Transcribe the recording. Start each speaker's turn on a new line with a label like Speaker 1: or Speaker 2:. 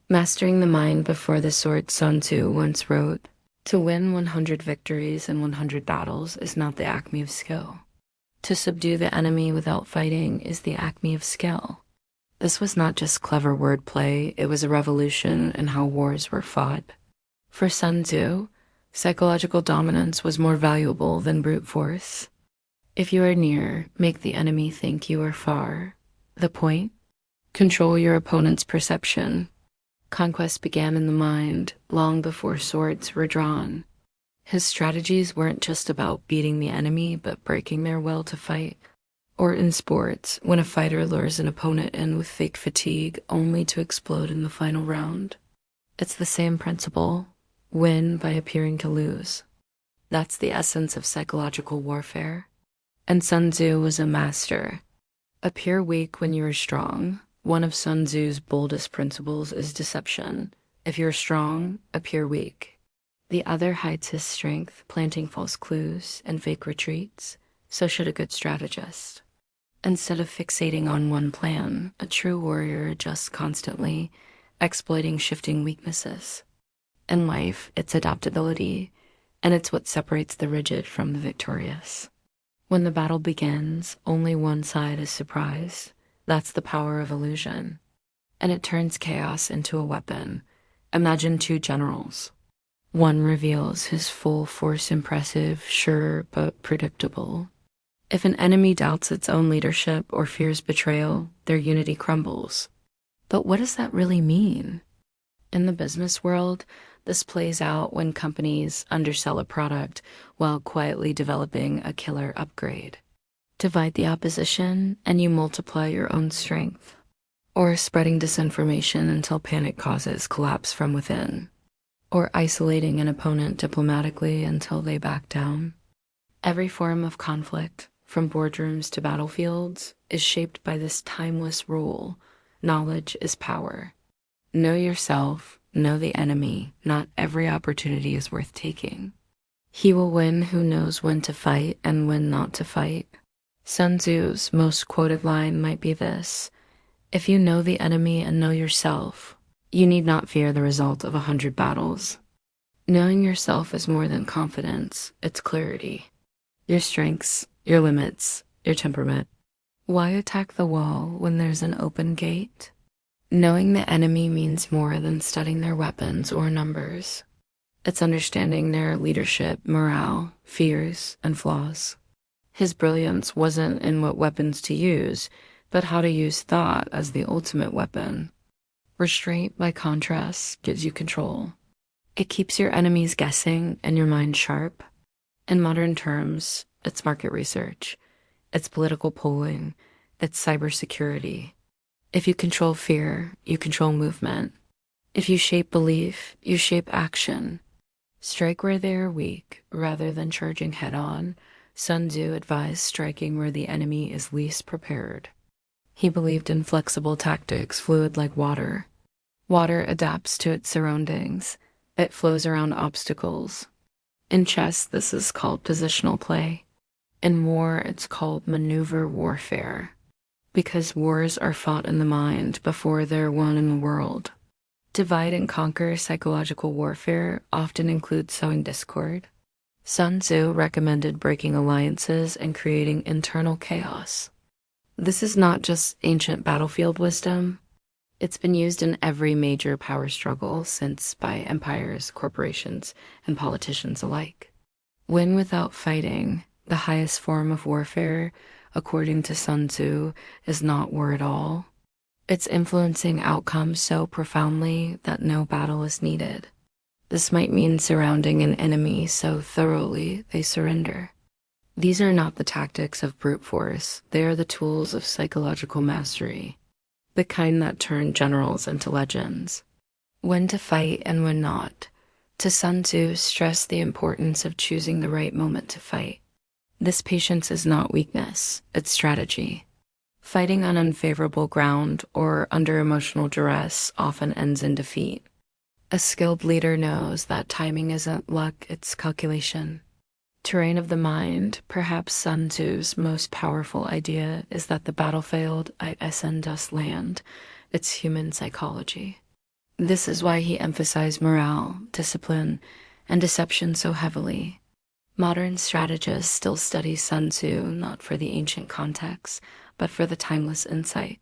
Speaker 1: Mastering the mind before the sword, Sun Tzu once wrote, "To win 100 victories in 100 battles is not the acme of skill. To subdue the enemy without fighting is the acme of skill." This was not just clever wordplay, it was a revolution in how wars were fought. For Sun Tzu, psychological dominance was more valuable than brute force. If you are near, make the enemy think you are far. The point? Control your opponent's perception. Conquest began in the mind long before swords were drawn. His strategies weren't just about beating the enemy, but breaking their will to fight. Or in sports, when a fighter lures an opponent in with fake fatigue only to explode in the final round. It's the same principle: win by appearing to lose. That's the essence of psychological warfare. And Sun Tzu was a master. Appear weak when you are strong. One of Sun Tzu's boldest principles is deception. If you're strong, appear weak. The other hides his strength, planting false clues and fake retreats. So should a good strategist. Instead of fixating on one plan, a true warrior adjusts constantly, exploiting shifting weaknesses. In life, it's adaptability, and it's what separates the rigid from the victorious. When the battle begins, only one side is surprised. That's the power of illusion. And it turns chaos into a weapon. Imagine two generals. One reveals his full force, impressive, sure, but predictable. If an enemy doubts its own leadership or fears betrayal, their unity crumbles. But what does that really mean? In the business world, this plays out when companies undersell a product while quietly developing a killer upgrade. Divide the opposition and you multiply your own strength. Or spreading disinformation until panic causes collapse from within. Or isolating an opponent diplomatically until they back down. Every form of conflict, from boardrooms to battlefields, is shaped by this timeless rule: knowledge is power. Know yourself, know the enemy. Not every opportunity is worth taking. He will win who knows when to fight and when not to fight. Sun Tzu's most quoted line might be this: if you know the enemy and know yourself, you need not fear the result of 100 battles. Knowing yourself is more than confidence, it's clarity. Your strengths, your limits, your temperament. Why attack the wall when there's an open gate? Knowing the enemy means more than studying their weapons or numbers. It's understanding their leadership, morale, fears, and flaws. His brilliance wasn't in what weapons to use, but how to use thought as the ultimate weapon. Restraint, by contrast, gives you control. It keeps your enemies guessing and your mind sharp. In modern terms, it's market research, it's political polling, it's cybersecurity. If you control fear, you control movement. If you shape belief, you shape action. Strike where they are weak, rather than charging head-on. Sun Tzu advised striking where the enemy is least prepared. He believed in flexible tactics, fluid like water. Water adapts to its surroundings. It flows around obstacles. In chess, this is called positional play. In war, it's called maneuver warfare. Because wars are fought in the mind before they're won in the world. Divide and conquer psychological warfare often includes sowing discord. Sun Tzu recommended breaking alliances and creating internal chaos. This is not just ancient battlefield wisdom. It's been used in every major power struggle since, by empires, corporations, and politicians alike. Win without fighting, the highest form of warfare, according to Sun Tzu, is not war at all. It's influencing outcomes so profoundly that no battle is needed. This might mean surrounding an enemy so thoroughly they surrender. These are not the tactics of brute force. They are the tools of psychological mastery, the kind that turn generals into legends. When to fight and when not. To Sun Tzu stressed the importance of choosing the right moment to fight. This patience is not weakness, it's strategy. Fighting on unfavorable ground or under emotional duress often ends in defeat. A skilled leader knows that timing isn't luck, it's calculation. Terrain of the mind, perhaps Sun Tzu's most powerful idea is that the battlefield at Essen does land. It's human psychology. This is why he emphasized morale, discipline, and deception so heavily. Modern strategists still study Sun Tzu not for the ancient context, but for the timeless insight.